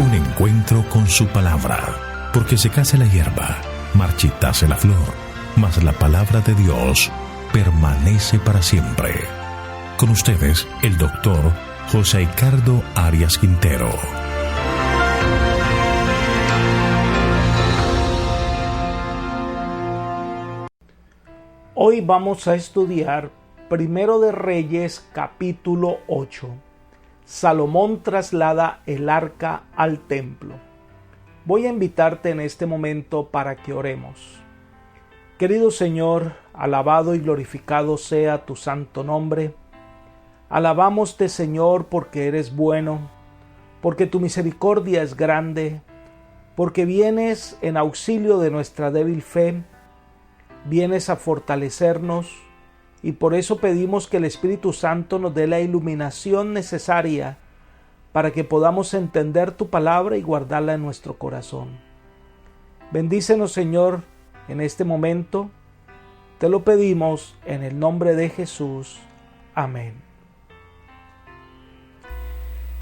Un encuentro con su palabra, porque secase la hierba, marchitase la flor, mas la palabra de Dios permanece para siempre. Con ustedes, el doctor José Ricardo Arias Quintero. Hoy vamos a estudiar Primero de Reyes, capítulo 8. Salomón traslada el arca al templo. Voy a invitarte en este momento para que oremos. Querido Señor, alabado y glorificado sea tu santo nombre. Alabámoste, Señor, porque eres bueno, porque tu misericordia es grande, porque vienes en auxilio de nuestra débil fe, vienes a fortalecernos, y por eso pedimos que el Espíritu Santo nos dé la iluminación necesaria para que podamos entender tu palabra y guardarla en nuestro corazón. Bendícenos, Señor, en este momento. Te lo pedimos en el nombre de Jesús. Amén.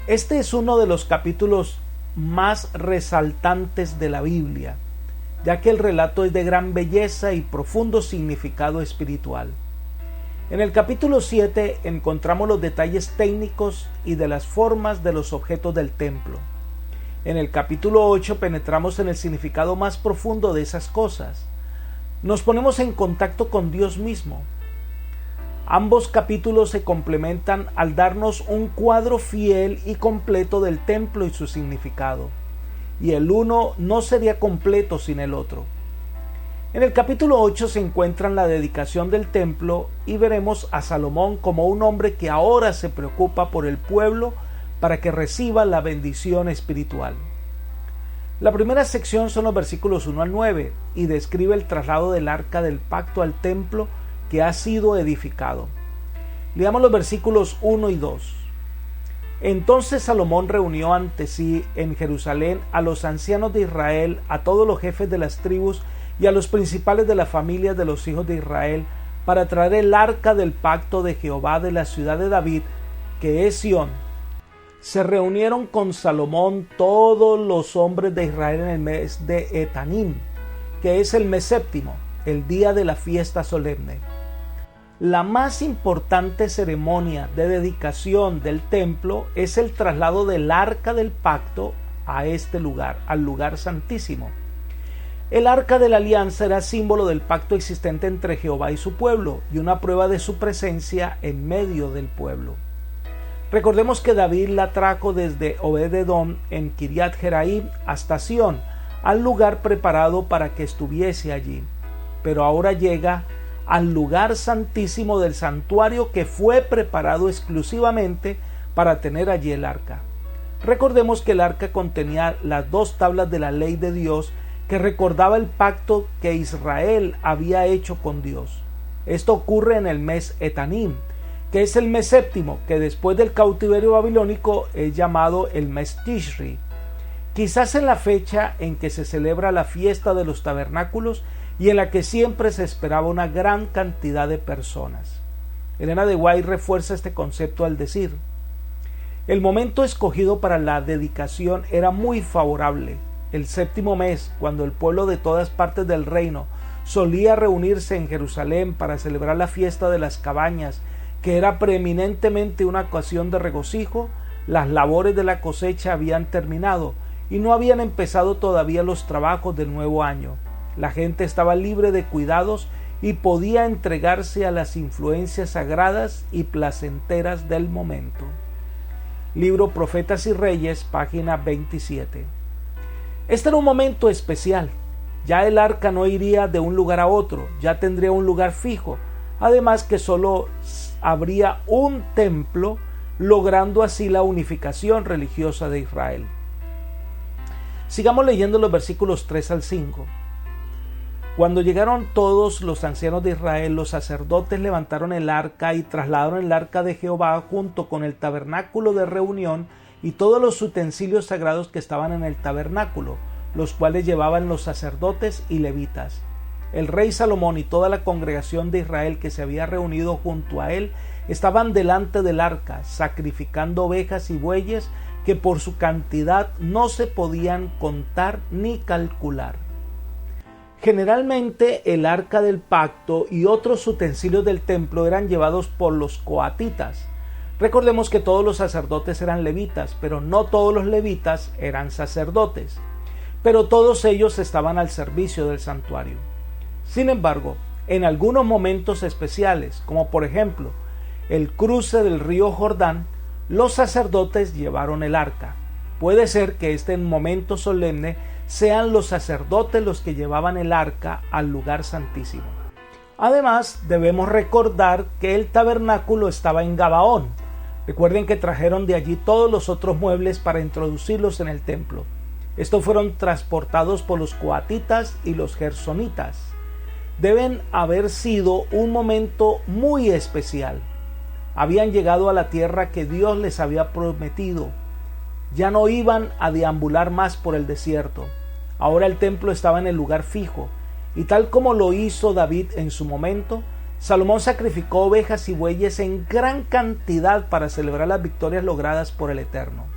Este es uno de los capítulos más resaltantes de la Biblia, ya que el relato es de gran belleza y profundo significado espiritual. En el capítulo 7 encontramos los detalles técnicos y de las formas de los objetos del templo. En el capítulo 8 penetramos en el significado más profundo de esas cosas. Nos ponemos en contacto con Dios mismo. Ambos capítulos se complementan al darnos un cuadro fiel y completo del templo y su significado. Y el uno no sería completo sin el otro. En el capítulo 8 se encuentra la dedicación del templo y veremos a Salomón como un hombre que ahora se preocupa por el pueblo para que reciba la bendición espiritual. La primera sección son los versículos 1 al 9 y describe el traslado del arca del pacto al templo que ha sido edificado. Leamos los versículos 1 y 2. Entonces Salomón reunió ante sí en Jerusalén a los ancianos de Israel, a todos los jefes de las tribus y a los principales de las familias de los hijos de Israel, para traer el arca del pacto de Jehová de la ciudad de David, que es Sión. Se reunieron con Salomón todos los hombres de Israel en el mes de Etanim, que es el mes séptimo, el día de la fiesta solemne. La más importante ceremonia de dedicación del templo es el traslado del arca del pacto a este lugar, al lugar santísimo. El arca de la alianza era símbolo del pacto existente entre Jehová y su pueblo y una prueba de su presencia en medio del pueblo. Recordemos que David la trajo desde Obed-edom en Kiriat Jeraim hasta Sión, al lugar preparado para que estuviese allí. Pero ahora llega al lugar santísimo del santuario que fue preparado exclusivamente para tener allí el arca. Recordemos que el arca contenía las 2 tablas de la ley de Dios que recordaba el pacto que Israel había hecho con Dios. Esto ocurre en el mes Etanim, que es el mes séptimo, que después del cautiverio babilónico es llamado el mes Tishri. Quizás en la fecha en que se celebra la fiesta de los tabernáculos y en la que siempre se esperaba una gran cantidad de personas. Elena de White refuerza este concepto al decir: el momento escogido para la dedicación era muy favorable. El séptimo mes, cuando el pueblo de todas partes del reino solía reunirse en Jerusalén para celebrar la fiesta de las cabañas, que era preeminentemente una ocasión de regocijo, las labores de la cosecha habían terminado y no habían empezado todavía los trabajos del nuevo año. La gente estaba libre de cuidados y podía entregarse a las influencias sagradas y placenteras del momento. Libro Profetas y Reyes, página 27. Este era un momento especial. Ya el arca no iría de un lugar a otro, ya tendría un lugar fijo. Además que solo habría un templo, logrando así la unificación religiosa de Israel. Sigamos leyendo los versículos 3 al 5. Cuando llegaron todos los ancianos de Israel, los sacerdotes levantaron el arca y trasladaron el arca de Jehová junto con el tabernáculo de reunión y todos los utensilios sagrados que estaban en el tabernáculo, los cuales llevaban los sacerdotes y levitas. El rey Salomón y toda la congregación de Israel que se había reunido junto a él estaban delante del arca, sacrificando ovejas y bueyes que por su cantidad no se podían contar ni calcular. Generalmente el arca del pacto y otros utensilios del templo eran llevados por los coatitas. Recordemos que todos los sacerdotes eran levitas, pero no todos los levitas eran sacerdotes, pero todos ellos estaban al servicio del santuario. Sin embargo, en algunos momentos especiales, como por ejemplo el cruce del río Jordán, los sacerdotes llevaron el arca. Puede ser que este momento solemne sean los sacerdotes los que llevaban el arca al lugar santísimo. Además, debemos recordar que el tabernáculo estaba en Gabaón. Recuerden que trajeron de allí todos los otros muebles para introducirlos en el templo. Estos fueron transportados por los coatitas y los gersonitas. Deben haber sido un momento muy especial. Habían llegado a la tierra que Dios les había prometido. Ya no iban a deambular más por el desierto. Ahora el templo estaba en el lugar fijo, y tal como lo hizo David en su momento, Salomón sacrificó ovejas y bueyes en gran cantidad para celebrar las victorias logradas por el Eterno.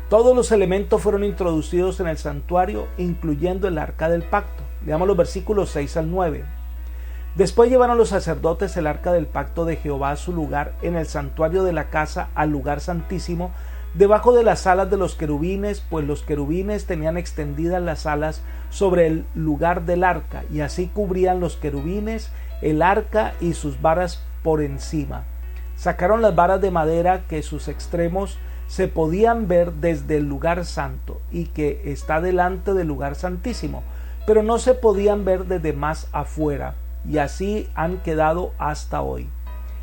Todos los elementos fueron introducidos en el santuario, incluyendo el arca del pacto. Leamos los versículos 6 al 9. Después llevaron los sacerdotes el arca del pacto de Jehová a su lugar en el santuario de la casa al lugar santísimo, debajo de las alas de los querubines, pues los querubines tenían extendidas las alas sobre el lugar del arca, y así cubrían los querubines el arca y sus varas por encima. Sacaron las varas de madera que sus extremos se podían ver desde el lugar santo y que está delante del lugar santísimo, pero no se podían ver desde más afuera, y así han quedado hasta hoy.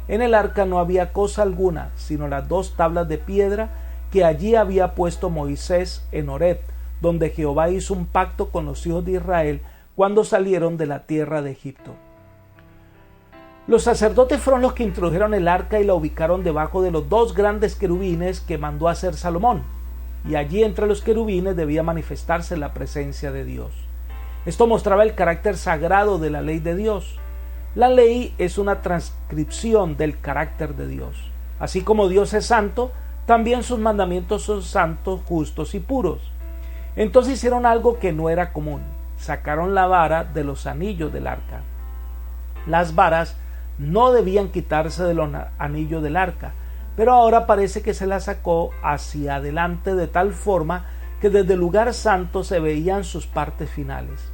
En el arca no había cosa alguna, sino las 2 tablas de piedra que allí había puesto Moisés en Horeb, donde Jehová hizo un pacto con los hijos de Israel cuando salieron de la tierra de Egipto. Los sacerdotes fueron los que introdujeron el arca y la ubicaron debajo de los 2 grandes querubines que mandó hacer Salomón, y allí entre los querubines debía manifestarse la presencia de Dios. Esto mostraba el carácter sagrado de la ley de Dios. La ley es una transcripción del carácter de Dios. Así como Dios es santo, también sus mandamientos son santos, justos y puros. Entonces hicieron algo que no era común. Sacaron la vara de los anillos del arca. Las varas no debían quitarse de los anillos del arca, pero ahora parece que se las sacó hacia adelante de tal forma que desde el lugar santo se veían sus partes finales.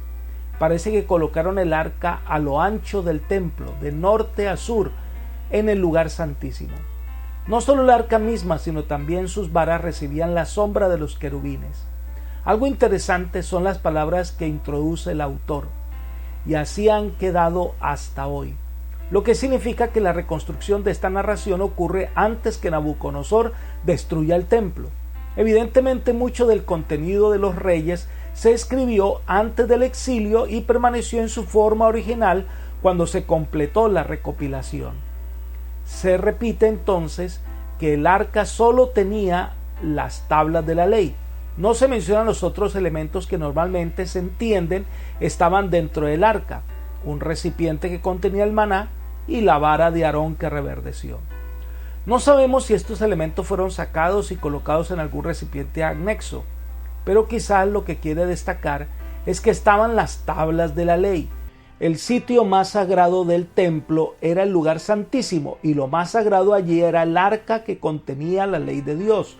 Parece que colocaron el arca a lo ancho del templo, de norte a sur, en el lugar santísimo. No solo el arca misma, sino también sus varas recibían la sombra de los querubines. Algo interesante son las palabras que introduce el autor, y así han quedado hasta hoy, lo que significa que la reconstrucción de esta narración ocurre antes que Nabucodonosor destruya el templo. Evidentemente mucho del contenido de los reyes se escribió antes del exilio y permaneció en su forma original cuando se completó la recopilación. Se repite entonces que el arca solo tenía las tablas de la ley. No se mencionan los otros elementos que normalmente se entienden estaban dentro del arca: un recipiente que contenía el maná y la vara de Aarón que reverdeció. No sabemos si estos elementos fueron sacados y colocados en algún recipiente anexo, pero quizás lo que quiere destacar es que estaban las tablas de la ley. El sitio más sagrado del templo era el lugar santísimo, y lo más sagrado allí era el arca que contenía la ley de Dios.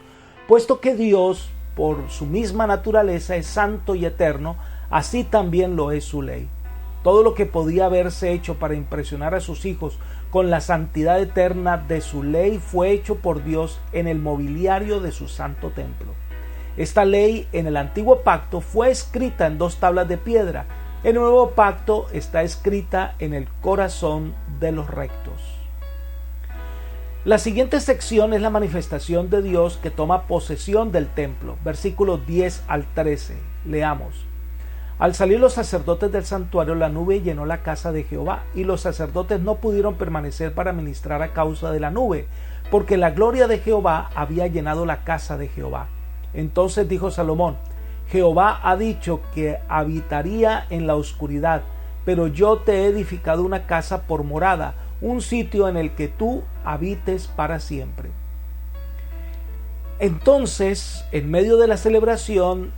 Puesto que Dios, por su misma naturaleza, es santo y eterno, así también lo es su ley. Todo lo que podía haberse hecho para impresionar a sus hijos con la santidad eterna de su ley fue hecho por Dios en el mobiliario de su santo templo. Esta ley en el antiguo pacto fue escrita en 2 tablas de piedra. El nuevo pacto está escrita en el corazón de los rectos. La siguiente sección es la manifestación de Dios que toma posesión del templo. Versículos 10 al 13. Leamos. Al salir los sacerdotes del santuario, la nube llenó la casa de Jehová, y los sacerdotes no pudieron permanecer para ministrar a causa de la nube, porque la gloria de Jehová había llenado la casa de Jehová. Entonces dijo Salomón: Jehová ha dicho que habitaría en la oscuridad, pero yo te he edificado una casa por morada, un sitio en el que tú habites para siempre. Entonces, en medio de la celebración,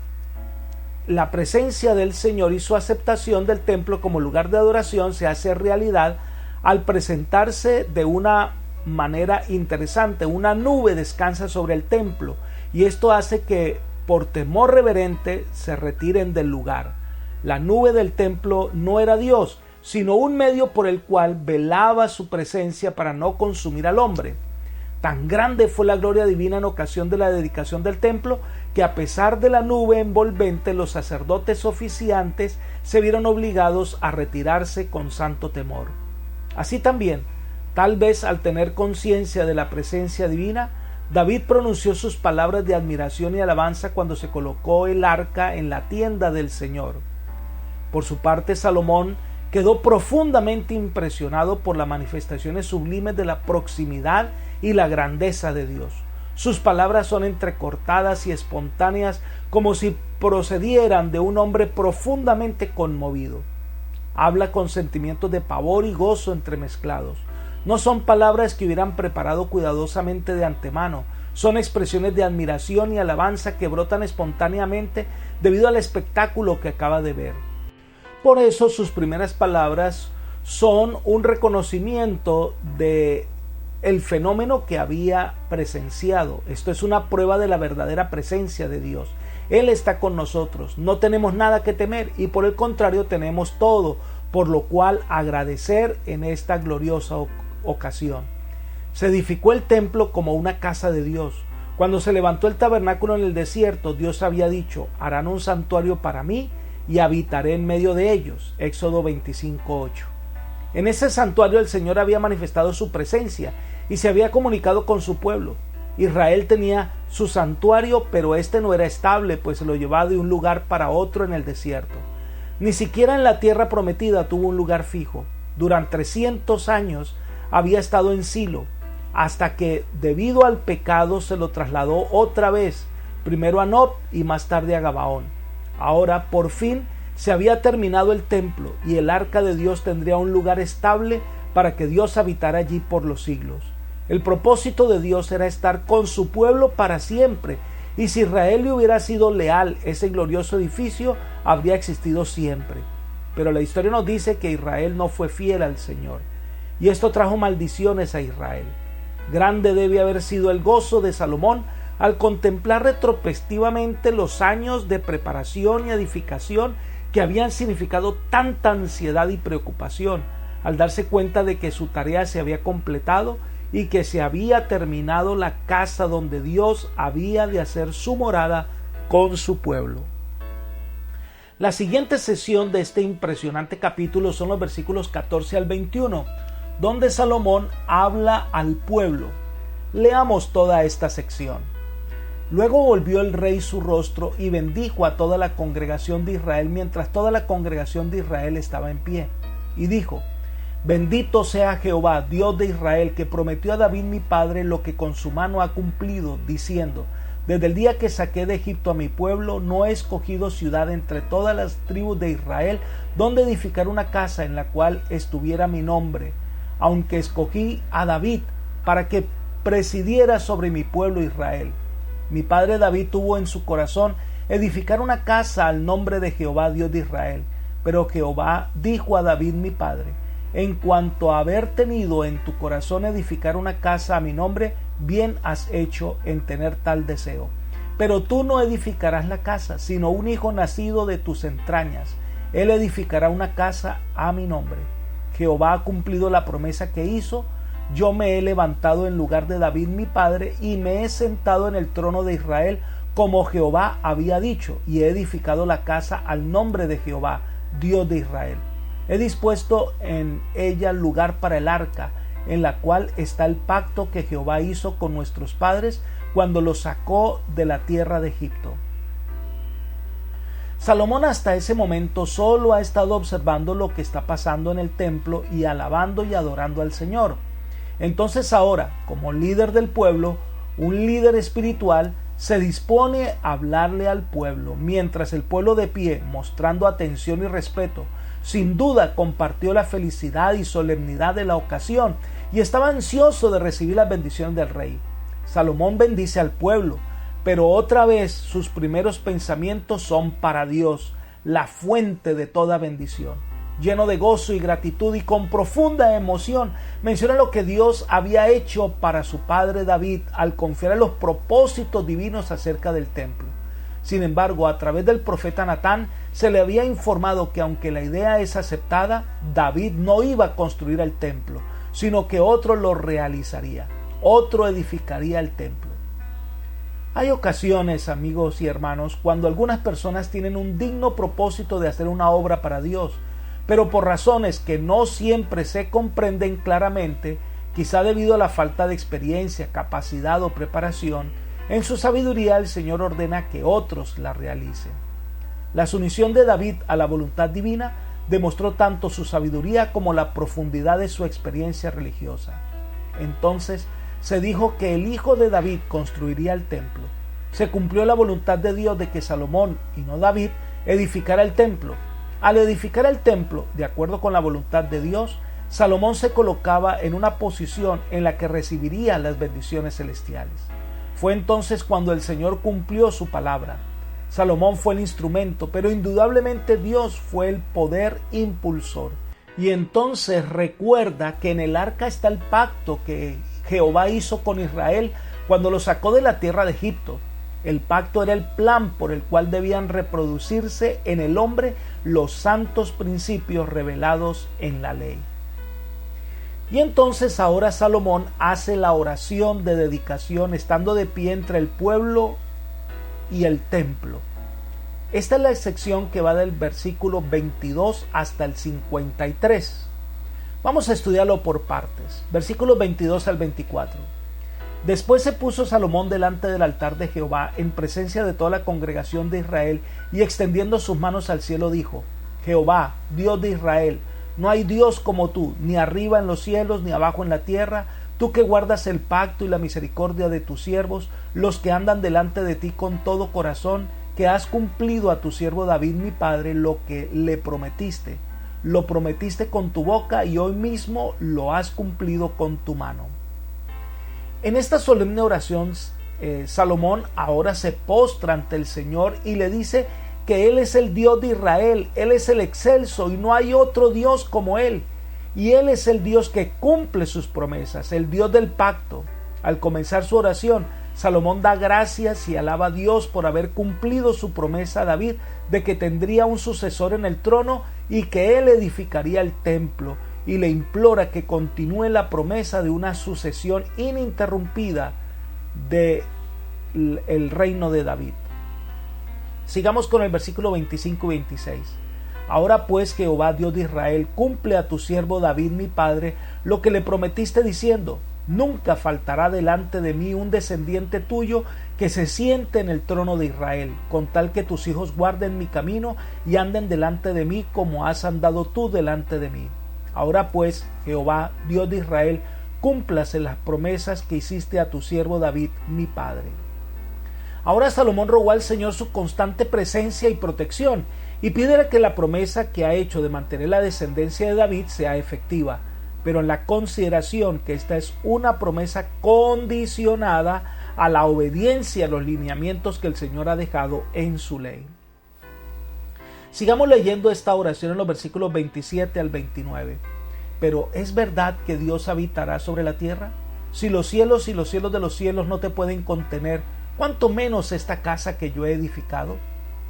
la presencia del Señor y su aceptación del templo como lugar de adoración se hace realidad al presentarse de una manera interesante. Una nube descansa sobre el templo y esto hace que por temor reverente se retiren del lugar. La nube del templo no era Dios, sino un medio por el cual velaba su presencia para no consumir al hombre. Tan grande fue la gloria divina en ocasión de la dedicación del templo que a pesar de la nube envolvente los sacerdotes oficiantes se vieron obligados a retirarse con santo temor. Así también, tal vez al tener conciencia de la presencia divina, David pronunció sus palabras de admiración y alabanza cuando se colocó el arca en la tienda del Señor. Por su parte, Salomón quedó profundamente impresionado por las manifestaciones sublimes de la proximidad y la grandeza de Dios. Sus palabras son entrecortadas y espontáneas como si procedieran de un hombre profundamente conmovido. Habla con sentimientos de pavor y gozo entremezclados. No son palabras que hubieran preparado cuidadosamente de antemano, son expresiones de admiración y alabanza que brotan espontáneamente debido al espectáculo que acaba de ver. Por eso sus primeras palabras son un reconocimiento de el fenómeno que había presenciado. Esto es una prueba de la verdadera presencia de Dios. Él está con nosotros, no tenemos nada que temer y por el contrario tenemos todo, por lo cual agradecer en esta gloriosa ocasión. Se edificó el templo como una casa de Dios. Cuando se levantó el tabernáculo en el desierto, Dios había dicho: harán un santuario para mí y habitaré en medio de ellos. Éxodo 25:8. En ese santuario el Señor había manifestado su presencia y se había comunicado con su pueblo. Israel tenía su santuario, pero este no era estable, pues se lo llevaba de un lugar para otro en el desierto. Ni siquiera en la tierra prometida tuvo un lugar fijo. Durante 300 años había estado en Silo, hasta que debido al pecado se lo trasladó otra vez, primero a Nob y más tarde a Gabaón. Ahora, por fin, se había terminado el templo y el arca de Dios tendría un lugar estable para que Dios habitara allí por los siglos. El propósito de Dios era estar con su pueblo para siempre, y si Israel le hubiera sido leal, ese glorioso edificio habría existido siempre. Pero la historia nos dice que Israel no fue fiel al Señor, y esto trajo maldiciones a Israel. Grande debe haber sido el gozo de Salomón al contemplar retrospectivamente los años de preparación y edificación que habían significado tanta ansiedad y preocupación, al darse cuenta de que su tarea se había completado y que se había terminado la casa donde Dios había de hacer su morada con su pueblo. La siguiente sesión de este impresionante capítulo son los versículos 14 al 21, donde Salomón habla al pueblo. Leamos toda esta sección. Luego volvió el rey su rostro y bendijo a toda la congregación de Israel mientras toda la congregación de Israel estaba en pie. Y dijo: Bendito sea Jehová, Dios de Israel, que prometió a David mi padre lo que con su mano ha cumplido, diciendo: Desde el día que saqué de Egipto a mi pueblo, no he escogido ciudad entre todas las tribus de Israel, donde edificar una casa en la cual estuviera mi nombre, aunque escogí a David para que presidiera sobre mi pueblo Israel. Mi padre David tuvo en su corazón edificar una casa al nombre de Jehová, Dios de Israel. Pero Jehová dijo a David mi padre: En cuanto a haber tenido en tu corazón edificar una casa a mi nombre, bien has hecho en tener tal deseo. Pero tú no edificarás la casa, sino un hijo nacido de tus entrañas. Él edificará una casa a mi nombre. Jehová ha cumplido la promesa que hizo. Yo me he levantado en lugar de David mi padre y me he sentado en el trono de Israel como Jehová había dicho, y he edificado la casa al nombre de Jehová, Dios de Israel. He dispuesto en ella lugar para el arca, en la cual está el pacto que Jehová hizo con nuestros padres cuando los sacó de la tierra de Egipto. Salomón hasta ese momento solo ha estado observando lo que está pasando en el templo y alabando y adorando al Señor. Entonces ahora, como líder del pueblo, un líder espiritual se dispone a hablarle al pueblo, mientras el pueblo de pie, mostrando atención y respeto, sin duda compartió la felicidad y solemnidad de la ocasión y estaba ansioso de recibir las bendiciones del rey. Salomón bendice al pueblo, pero otra vez sus primeros pensamientos son para Dios, la fuente de toda bendición. Lleno de gozo y gratitud y con profunda emoción, menciona lo que Dios había hecho para su padre David al confiar en los propósitos divinos acerca del templo. Sin embargo, a través del profeta Natán se le había informado que aunque la idea es aceptada, David no iba a construir el templo, sino que otro lo realizaría, otro edificaría el templo. Hay ocasiones, amigos y hermanos, cuando algunas personas tienen un digno propósito de hacer una obra para Dios, pero por razones que no siempre se comprenden claramente, quizá debido a la falta de experiencia, capacidad o preparación, en su sabiduría el Señor ordena que otros la realicen. La sumisión de David a la voluntad divina demostró tanto su sabiduría como la profundidad de su experiencia religiosa. Entonces se dijo que el hijo de David construiría el templo. Se cumplió la voluntad de Dios de que Salomón, y no David, edificara el templo. Al edificar el templo, de acuerdo con la voluntad de Dios, Salomón se colocaba en una posición en la que recibiría las bendiciones celestiales. Fue entonces cuando el Señor cumplió su palabra. Salomón fue el instrumento, pero indudablemente Dios fue el poder impulsor. Y entonces recuerda que en el arca está el pacto que Jehová hizo con Israel cuando lo sacó de la tierra de Egipto. El pacto era el plan por el cual debían reproducirse en el hombre los santos principios revelados en la ley. Y entonces ahora Salomón hace la oración de dedicación estando de pie entre el pueblo y el templo. Esta es la sección que va del versículo 22 hasta el 53. Vamos a estudiarlo por partes. Versículos 22 al 24. Después se puso Salomón delante del altar de Jehová en presencia de toda la congregación de Israel y extendiendo sus manos al cielo dijo: Jehová, Dios de Israel, no hay Dios como tú, ni arriba en los cielos, ni abajo en la tierra, tú que guardas el pacto y la misericordia de tus siervos, los que andan delante de ti con todo corazón, que has cumplido a tu siervo David mi padre lo que le prometiste. Lo prometiste con tu boca y hoy mismo lo has cumplido con tu mano. En esta solemne oración, Salomón ahora se postra ante el Señor y le dice que Él es el Dios de Israel, Él es el excelso y no hay otro Dios como Él. Y Él es el Dios que cumple sus promesas, el Dios del pacto. Al comenzar su oración, Salomón da gracias y alaba a Dios por haber cumplido su promesa a David de que tendría un sucesor en el trono y que Él edificaría el templo. Y le implora que continúe la promesa de una sucesión ininterrumpida del reino de David. Sigamos con el versículo 25 y 26. Ahora pues, Jehová Dios de Israel, cumple a tu siervo David mi padre lo que le prometiste diciendo: nunca faltará delante de mí un descendiente tuyo que se siente en el trono de Israel, con tal que tus hijos guarden mi camino y anden delante de mí como has andado tú delante de mí. Ahora pues, Jehová, Dios de Israel, cúmplase las promesas que hiciste a tu siervo David, mi padre. Ahora Salomón rogó al Señor su constante presencia y protección, y pide que la promesa que ha hecho de mantener la descendencia de David sea efectiva, pero en la consideración que esta es una promesa condicionada a la obediencia a los lineamientos que el Señor ha dejado en su ley. Sigamos leyendo esta oración en los versículos 27 al 29. Pero ¿es verdad que Dios habitará sobre la tierra? Si los cielos y los cielos de los cielos no te pueden contener, ¿cuánto menos esta casa que yo he edificado?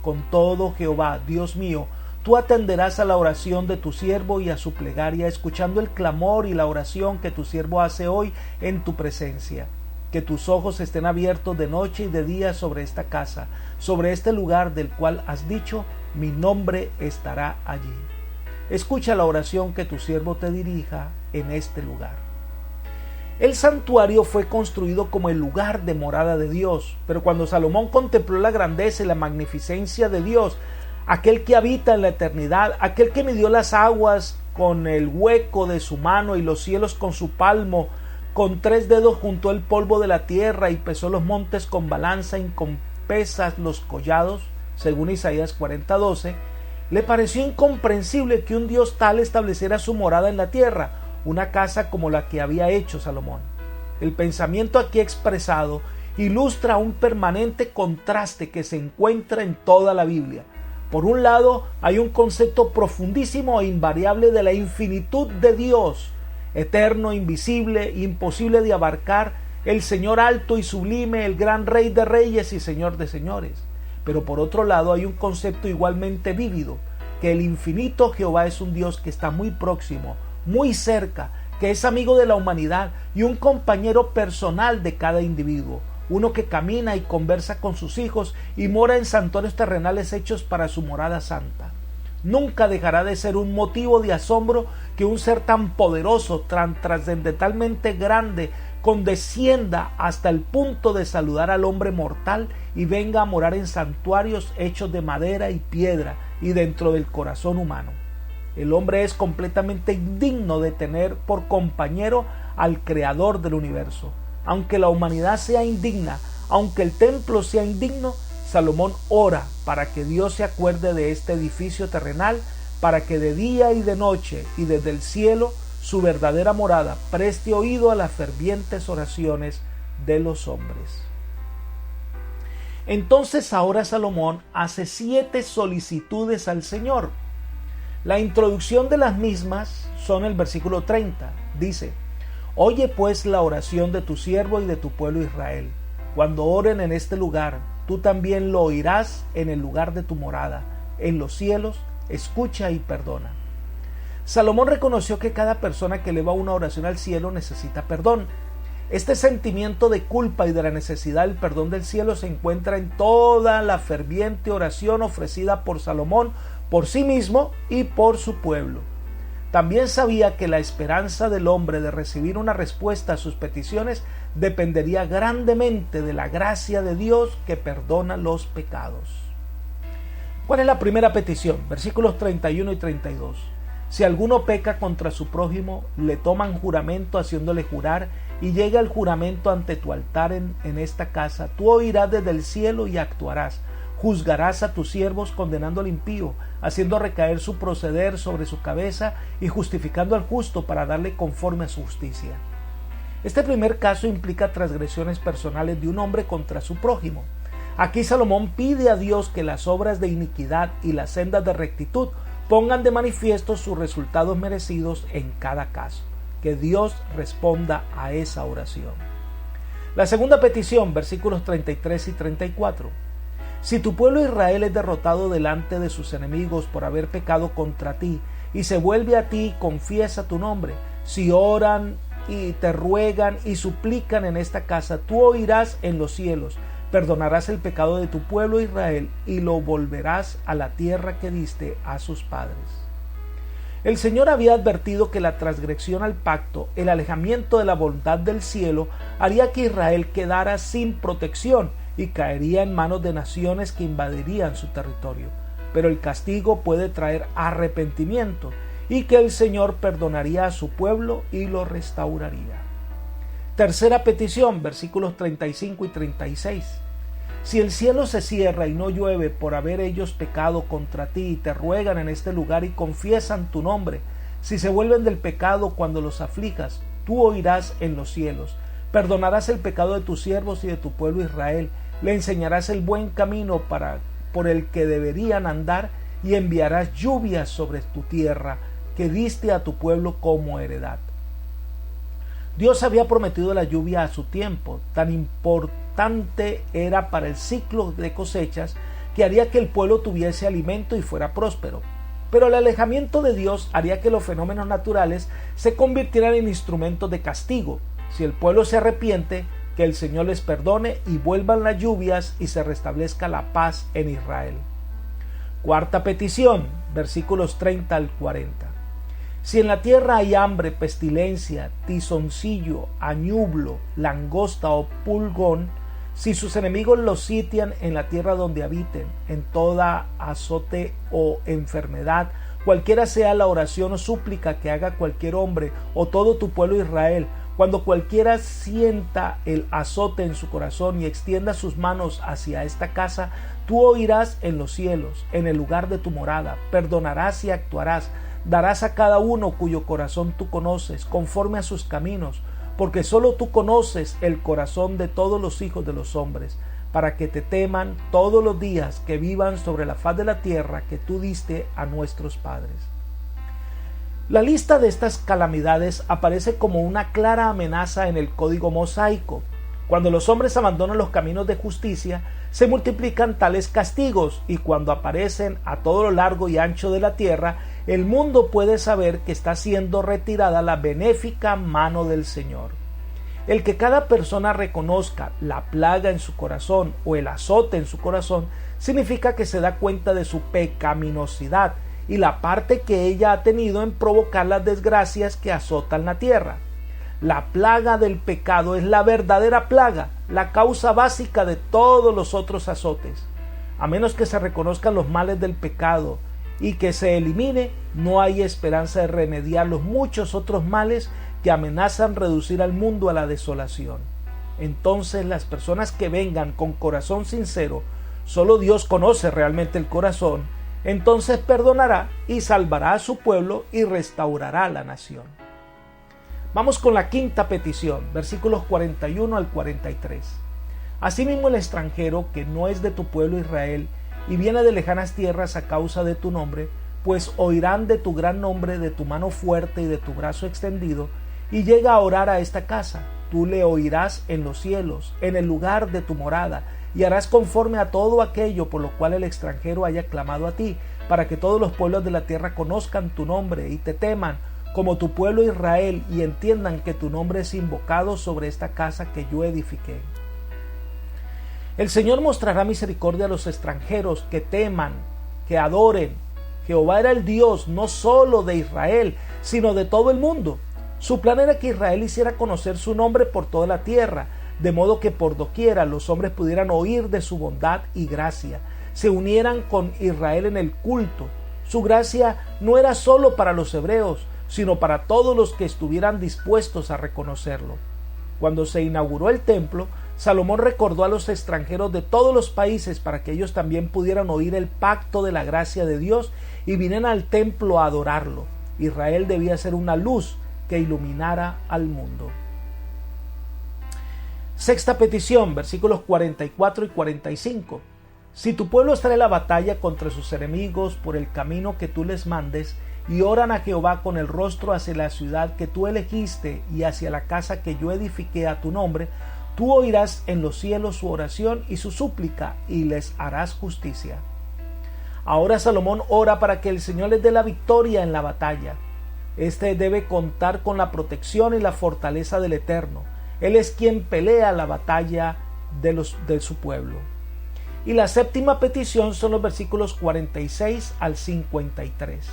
Con todo, Jehová, Dios mío, tú atenderás a la oración de tu siervo y a su plegaria, escuchando el clamor y la oración que tu siervo hace hoy en tu presencia. Que tus ojos estén abiertos de noche y de día sobre esta casa, sobre este lugar del cual has dicho: mi nombre estará allí. Escucha la oración que tu siervo te dirija en este lugar. El santuario fue construido como el lugar de morada de Dios, pero cuando Salomón contempló la grandeza y la magnificencia de Dios, aquel que habita en la eternidad, aquel que midió las aguas con el hueco de su mano y los cielos con su palmo, con 3 dedos juntó el polvo de la tierra y pesó los montes con balanza y con pesas los collados, según Isaías 40:12, le pareció incomprensible que un Dios tal estableciera su morada en la tierra, una casa como la que había hecho Salomón. El pensamiento aquí expresado ilustra un permanente contraste que se encuentra en toda la Biblia. Por un lado, hay un concepto profundísimo e invariable de la infinitud de Dios, eterno, invisible, imposible de abarcar, el Señor alto y sublime, el gran Rey de reyes y Señor de señores. Pero por otro lado, hay un concepto igualmente vívido, que el infinito Jehová es un Dios que está muy próximo, muy cerca, que es amigo de la humanidad y un compañero personal de cada individuo, uno que camina y conversa con sus hijos y mora en santuarios terrenales hechos para su morada santa. Nunca dejará de ser un motivo de asombro que un ser tan poderoso, tan trascendentalmente grande, condescienda hasta el punto de saludar al hombre mortal y venga a morar en santuarios hechos de madera y piedra y dentro del corazón humano. El hombre es completamente indigno de tener por compañero al Creador del universo. Aunque la humanidad sea indigna, aunque el templo sea indigno, Salomón ora para que Dios se acuerde de este edificio terrenal, para que de día y de noche y desde el cielo su verdadera morada preste oído a las fervientes oraciones de los hombres. Entonces ahora Salomón hace 7 solicitudes al Señor. La introducción de las mismas son el versículo 30. Dice: Oye pues la oración de tu siervo y de tu pueblo Israel. Cuando oren en este lugar, tú también lo oirás en el lugar de tu morada, en los cielos, escucha y perdona. Salomón reconoció que cada persona que eleva una oración al cielo necesita perdón. Este sentimiento de culpa y de la necesidad del perdón del cielo se encuentra en toda la ferviente oración ofrecida por Salomón por sí mismo y por su pueblo. También sabía que la esperanza del hombre de recibir una respuesta a sus peticiones dependería grandemente de la gracia de Dios que perdona los pecados. ¿Cuál es la primera petición? Versículos 31 y 32. Si alguno peca contra su prójimo, le toman juramento haciéndole jurar y llega el juramento ante tu altar en esta casa. Tú oirás desde el cielo y actuarás. Juzgarás a tus siervos condenando al impío, haciendo recaer su proceder sobre su cabeza y justificando al justo para darle conforme a su justicia. Este primer caso implica transgresiones personales de un hombre contra su prójimo. Aquí Salomón pide a Dios que las obras de iniquidad y las sendas de rectitud pongan de manifiesto sus resultados merecidos en cada caso. Que Dios responda a esa oración. La segunda petición, versículos 33 y 34. Si tu pueblo Israel es derrotado delante de sus enemigos por haber pecado contra ti, y se vuelve a ti y confiesa tu nombre, si oran y te ruegan y suplican en esta casa, tú oirás en los cielos, perdonarás el pecado de tu pueblo Israel y lo volverás a la tierra que diste a sus padres. El Señor había advertido que la transgresión al pacto, el alejamiento de la bondad del cielo, haría que Israel quedara sin protección y caería en manos de naciones que invadirían su territorio. Pero el castigo puede traer arrepentimiento y que el Señor perdonaría a su pueblo y lo restauraría. Tercera petición, versículos 35 y 36. Si el cielo se cierra y no llueve por haber ellos pecado contra ti y te ruegan en este lugar y confiesan tu nombre, si se vuelven del pecado cuando los aflijas, tú oirás en los cielos, perdonarás el pecado de tus siervos y de tu pueblo Israel, le enseñarás el buen camino por el que deberían andar y enviarás lluvias sobre tu tierra que diste a tu pueblo como heredad. Dios había prometido la lluvia a su tiempo, tan importante era para el ciclo de cosechas que haría que el pueblo tuviese alimento y fuera próspero. Pero el alejamiento de Dios haría que los fenómenos naturales se convirtieran en instrumentos de castigo. Si el pueblo se arrepiente, que el Señor les perdone y vuelvan las lluvias y se restablezca la paz en Israel. Cuarta petición, versículos 30 al 40. Si en la tierra hay hambre, pestilencia, tizoncillo, añublo, langosta o pulgón, si sus enemigos los sitian en la tierra donde habiten, en toda azote o enfermedad, cualquiera sea la oración o súplica que haga cualquier hombre o todo tu pueblo Israel, cuando cualquiera sienta el azote en su corazón y extienda sus manos hacia esta casa, tú oirás en los cielos, en el lugar de tu morada, perdonarás y actuarás, darás a cada uno cuyo corazón tú conoces, conforme a sus caminos, porque solo tú conoces el corazón de todos los hijos de los hombres, para que te teman todos los días que vivan sobre la faz de la tierra que tú diste a nuestros padres. La lista de estas calamidades aparece como una clara amenaza en el código mosaico. Cuando los hombres abandonan los caminos de justicia, se multiplican tales castigos, y cuando aparecen a todo lo largo y ancho de la tierra, el mundo puede saber que está siendo retirada la benéfica mano del Señor. El que cada persona reconozca la plaga en su corazón o el azote en su corazón significa que se da cuenta de su pecaminosidad y la parte que ella ha tenido en provocar las desgracias que azotan la tierra. La plaga del pecado es la verdadera plaga, la causa básica de todos los otros azotes. A menos que se reconozcan los males del pecado y que se elimine, no hay esperanza de remediar los muchos otros males que amenazan reducir al mundo a la desolación. Entonces las personas que vengan con corazón sincero, solo Dios conoce realmente el corazón, entonces perdonará y salvará a su pueblo y restaurará la nación. Vamos con la quinta petición, versículos 41 al 43. Asimismo el extranjero que no es de tu pueblo Israel y viene de lejanas tierras a causa de tu nombre, pues oirán de tu gran nombre, de tu mano fuerte y de tu brazo extendido, y llega a orar a esta casa, tú le oirás en los cielos, en el lugar de tu morada, y harás conforme a todo aquello por lo cual el extranjero haya clamado a ti, para que todos los pueblos de la tierra conozcan tu nombre y te teman, como tu pueblo Israel, y entiendan que tu nombre es invocado sobre esta casa que yo edifiqué. El Señor mostrará misericordia a los extranjeros que teman, que adoren. Jehová era el Dios no solo de Israel, sino de todo el mundo. Su plan era que Israel hiciera conocer su nombre por toda la tierra, de modo que por doquiera los hombres pudieran oír de su bondad y gracia, se unieran con Israel en el culto. Su gracia no era solo para los hebreos, sino para todos los que estuvieran dispuestos a reconocerlo. Cuando se inauguró el templo, Salomón recordó a los extranjeros de todos los países para que ellos también pudieran oír el pacto de la gracia de Dios y vinieran al templo a adorarlo. Israel debía ser una luz que iluminara al mundo. Sexta petición, versículos 44 y 45. Si tu pueblo está en la batalla contra sus enemigos por el camino que tú les mandes, y oran a Jehová con el rostro hacia la ciudad que tú elegiste y hacia la casa que yo edifiqué a tu nombre, tú oirás en los cielos su oración y su súplica, y les harás justicia. Ahora Salomón ora para que el Señor les dé la victoria en la batalla. Este debe contar con la protección y la fortaleza del Eterno. Él es quien pelea la batalla de su pueblo. Y la séptima petición son los versículos 46 al 53.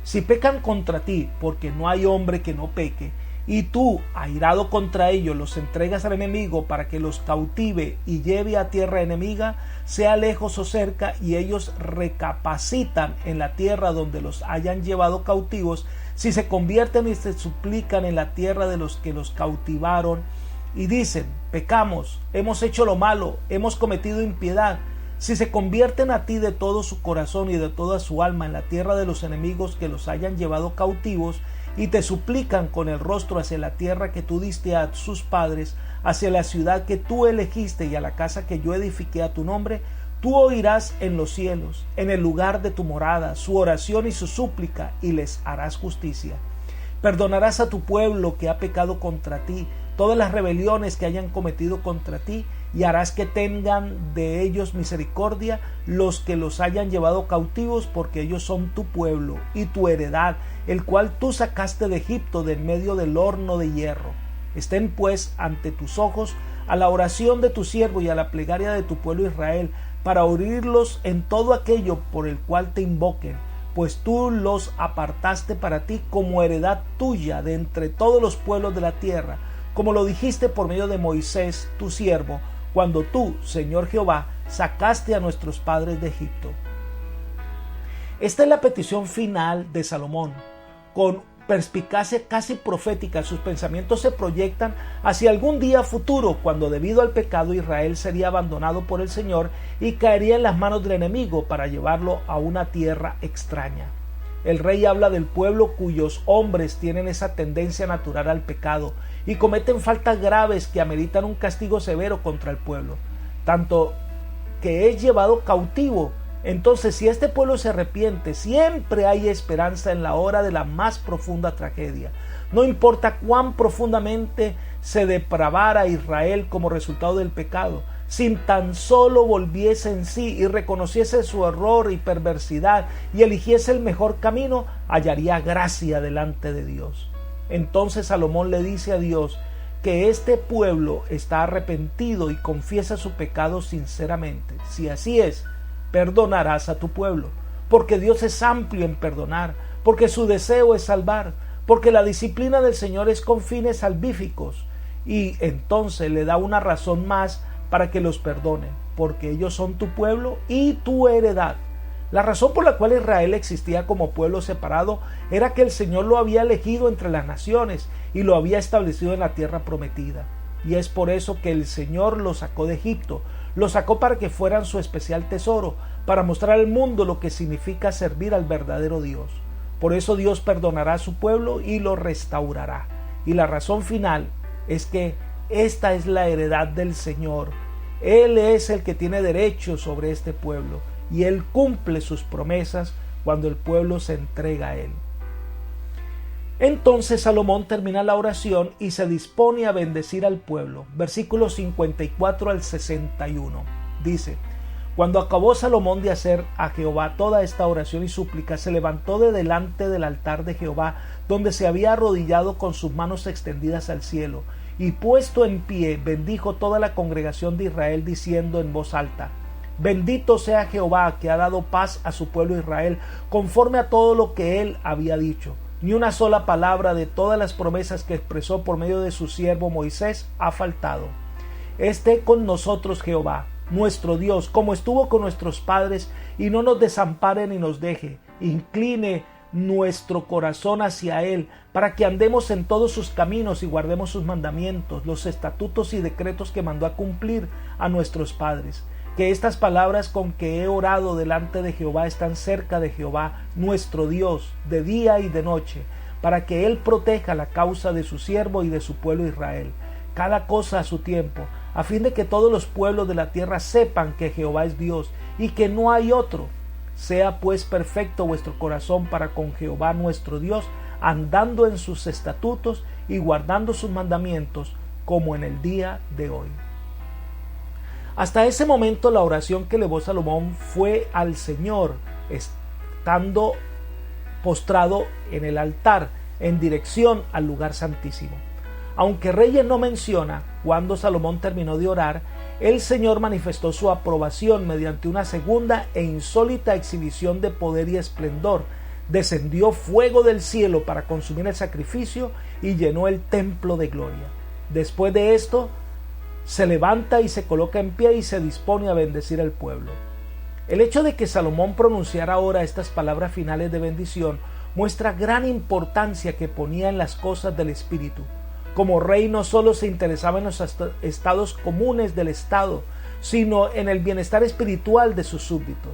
Si pecan contra ti, porque no hay hombre que no peque, y tú, airado contra ellos, los entregas al enemigo para que los cautive y lleve a tierra enemiga, sea lejos o cerca, y ellos recapacitan en la tierra donde los hayan llevado cautivos, si se convierten y se suplican en la tierra de los que los cautivaron, y dicen, pecamos, hemos hecho lo malo, hemos cometido impiedad, si se convierten a ti de todo su corazón y de toda su alma en la tierra de los enemigos que los hayan llevado cautivos, y te suplican con el rostro hacia la tierra que tú diste a sus padres, hacia la ciudad que tú elegiste y a la casa que yo edifiqué a tu nombre, tú oirás en los cielos, en el lugar de tu morada, su oración y su súplica, y les harás justicia. Perdonarás a tu pueblo que ha pecado contra ti, todas las rebeliones que hayan cometido contra ti, y harás que tengan de ellos misericordia los que los hayan llevado cautivos, porque ellos son tu pueblo y tu heredad, el cual tú sacaste de Egipto de en medio del horno de hierro. Estén pues ante tus ojos a la oración de tu siervo y a la plegaria de tu pueblo Israel, para oírlos en todo aquello por el cual te invoquen, pues tú los apartaste para ti como heredad tuya de entre todos los pueblos de la tierra, como lo dijiste por medio de Moisés, tu siervo, cuando tú, Señor Jehová, sacaste a nuestros padres de Egipto. Esta es la petición final de Salomón. Con perspicacia casi profética, sus pensamientos se proyectan hacia algún día futuro, cuando debido al pecado Israel sería abandonado por el Señor y caería en las manos del enemigo para llevarlo a una tierra extraña. El rey habla del pueblo cuyos hombres tienen esa tendencia natural al pecado y cometen faltas graves que ameritan un castigo severo contra el pueblo, tanto que es llevado cautivo. Entonces, si este pueblo se arrepiente, siempre hay esperanza en la hora de la más profunda tragedia. No importa cuán profundamente se depravara Israel como resultado del pecado, si tan solo volviese en sí y reconociese su error y perversidad y eligiese el mejor camino, hallaría gracia delante de Dios. Entonces Salomón le dice a Dios que este pueblo está arrepentido y confiesa su pecado sinceramente. Si así es, perdonarás a tu pueblo, porque Dios es amplio en perdonar, porque su deseo es salvar, porque la disciplina del Señor es con fines salvíficos, y entonces le da una razón más para que los perdone, porque ellos son tu pueblo y tu heredad. La razón por la cual Israel existía como pueblo separado era que el Señor lo había elegido entre las naciones y lo había establecido en la tierra prometida. Y es por eso que el Señor lo sacó de Egipto, lo sacó para que fueran su especial tesoro, para mostrar al mundo lo que significa servir al verdadero Dios. Por eso Dios perdonará a su pueblo y lo restaurará. Y la razón final es que esta es la heredad del Señor. Él es el que tiene derecho sobre este pueblo y Él cumple sus promesas cuando el pueblo se entrega a Él. Entonces Salomón termina la oración y se dispone a bendecir al pueblo. Versículos 54 al 61. Dice: Cuando acabó Salomón de hacer a Jehová toda esta oración y súplica, se levantó de delante del altar de Jehová, donde se había arrodillado con sus manos extendidas al cielo, y puesto en pie, bendijo toda la congregación de Israel, diciendo en voz alta: Bendito sea Jehová, que ha dado paz a su pueblo Israel, conforme a todo lo que él había dicho. Ni una sola palabra de todas las promesas que expresó por medio de su siervo Moisés ha faltado. Esté con nosotros Jehová, nuestro Dios, como estuvo con nuestros padres, y no nos desampare ni nos deje. Incline nuestro corazón hacia Él, para que andemos en todos sus caminos y guardemos sus mandamientos, los estatutos y decretos que mandó a cumplir a nuestros padres. Que estas palabras con que he orado delante de Jehová están cerca de Jehová, nuestro Dios, de día y de noche, para que Él proteja la causa de su siervo y de su pueblo Israel, cada cosa a su tiempo, a fin de que todos los pueblos de la tierra sepan que Jehová es Dios y que no hay otro. Sea pues perfecto vuestro corazón para con Jehová nuestro Dios, andando en sus estatutos y guardando sus mandamientos, como en el día de hoy. Hasta ese momento la oración que elevó Salomón fue al Señor, estando postrado en el altar, en dirección al lugar santísimo. Aunque Reyes no menciona cuándo Salomón terminó de orar, el Señor manifestó su aprobación mediante una segunda e insólita exhibición de poder y esplendor. Descendió fuego del cielo para consumir el sacrificio y llenó el templo de gloria. Después de esto, se levanta y se coloca en pie y se dispone a bendecir al pueblo. El hecho de que Salomón pronunciara ahora estas palabras finales de bendición muestra gran importancia que ponía en las cosas del Espíritu. Como rey no solo se interesaba en los estados comunes del Estado, sino en el bienestar espiritual de sus súbditos.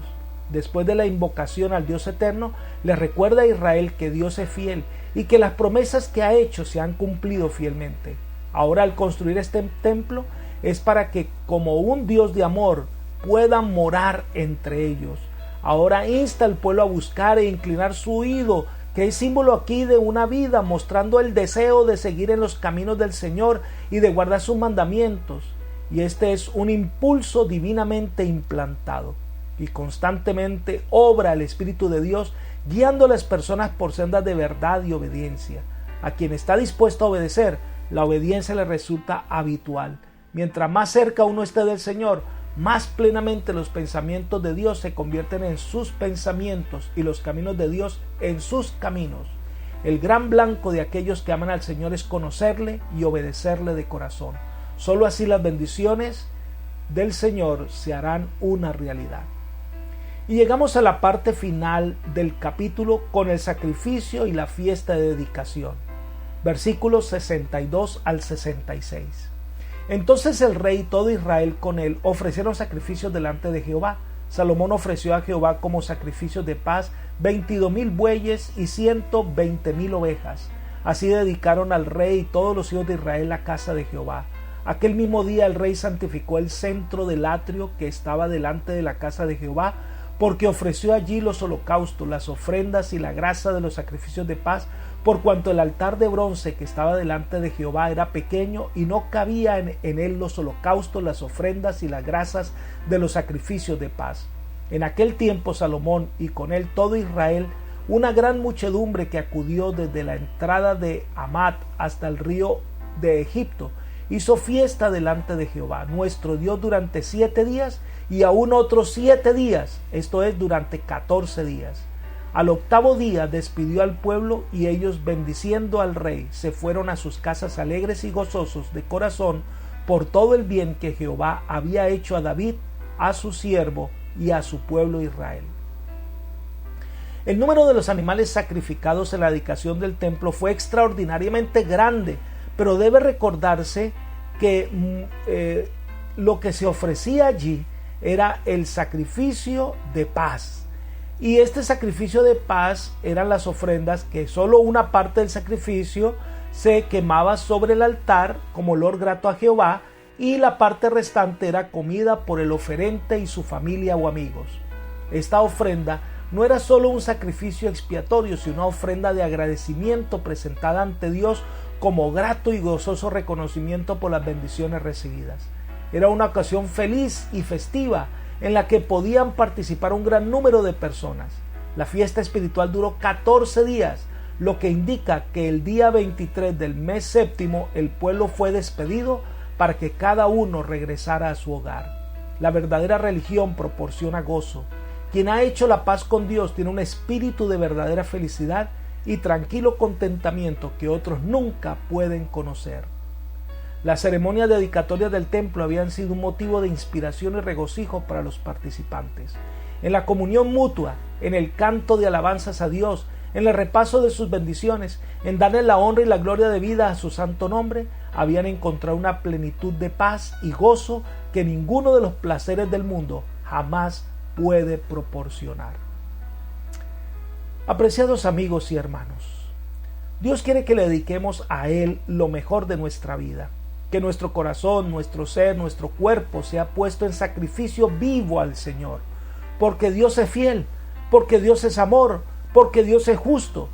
Después de la invocación al Dios eterno, le recuerda a Israel que Dios es fiel y que las promesas que ha hecho se han cumplido fielmente. Ahora, al construir este templo, es para que como un Dios de amor pueda morar entre ellos. Ahora insta al pueblo a buscar e inclinar su oído, que es símbolo aquí de una vida, mostrando el deseo de seguir en los caminos del Señor y de guardar sus mandamientos. Y este es un impulso divinamente implantado. Y constantemente obra el Espíritu de Dios, guiando a las personas por sendas de verdad y obediencia. A quien está dispuesto a obedecer, la obediencia le resulta habitual. Mientras más cerca uno esté del Señor, más plenamente los pensamientos de Dios se convierten en sus pensamientos y los caminos de Dios en sus caminos. El gran blanco de aquellos que aman al Señor es conocerle y obedecerle de corazón. Solo así las bendiciones del Señor se harán una realidad. Y llegamos a la parte final del capítulo con el sacrificio y la fiesta de dedicación. Versículos 62 al 66. Entonces el rey y todo Israel con él ofrecieron sacrificios delante de Jehová. Salomón ofreció a Jehová como sacrificios de paz 22,000 bueyes y 120,000 ovejas. Así dedicaron al rey y todos los hijos de Israel la casa de Jehová. Aquel mismo día el rey santificó el centro del atrio que estaba delante de la casa de Jehová, porque ofreció allí los holocaustos, las ofrendas y la grasa de los sacrificios de paz, por cuanto el altar de bronce que estaba delante de Jehová era pequeño y no cabía en él los holocaustos, las ofrendas y las grasas de los sacrificios de paz. En aquel tiempo Salomón y con él todo Israel, una gran muchedumbre que acudió desde la entrada de Hamat hasta el río de Egipto, hizo fiesta delante de Jehová, nuestro Dios, durante 7 días y aún otros 7 días, esto es, durante 14 días. Al 8º día despidió al pueblo y ellos, bendiciendo al rey, se fueron a sus casas alegres y gozosos de corazón por todo el bien que Jehová había hecho a David, a su siervo y a su pueblo Israel. El número de los animales sacrificados en la dedicación del templo fue extraordinariamente grande, pero debe recordarse que lo que se ofrecía allí era el sacrificio de paz. Y este sacrificio de paz eran las ofrendas que solo una parte del sacrificio se quemaba sobre el altar como olor grato a Jehová, y la parte restante era comida por el oferente y su familia o amigos. Esta ofrenda no era solo un sacrificio expiatorio, sino una ofrenda de agradecimiento presentada ante Dios como grato y gozoso reconocimiento por las bendiciones recibidas. Era una ocasión feliz y festiva en la que podían participar un gran número de personas. La fiesta espiritual duró 14 días, lo que indica que el día 23 del mes séptimo el pueblo fue despedido para que cada uno regresara a su hogar. La verdadera religión proporciona gozo. Quien ha hecho la paz con Dios tiene un espíritu de verdadera felicidad y tranquilo contentamiento que otros nunca pueden conocer. Las ceremonias dedicatorias del templo habían sido un motivo de inspiración y regocijo para los participantes. En la comunión mutua, en el canto de alabanzas a Dios, en el repaso de sus bendiciones, en darle la honra y la gloria debida a su santo nombre, habían encontrado una plenitud de paz y gozo que ninguno de los placeres del mundo jamás puede proporcionar. Apreciados amigos y hermanos, Dios quiere que le dediquemos a Él lo mejor de nuestra vida, que nuestro corazón, nuestro ser, nuestro cuerpo sea puesto en sacrificio vivo al Señor, porque Dios es fiel, porque Dios es amor, porque Dios es justo,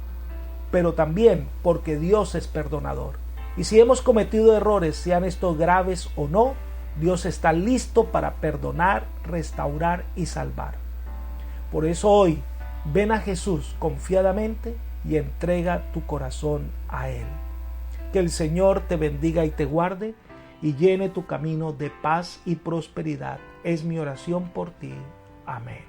pero también porque Dios es perdonador. Y si hemos cometido errores, sean estos graves o no, Dios está listo para perdonar, restaurar y salvar. Por eso hoy, ven a Jesús confiadamente y entrega tu corazón a Él. Que el Señor te bendiga y te guarde y llene tu camino de paz y prosperidad. Es mi oración por ti. Amén.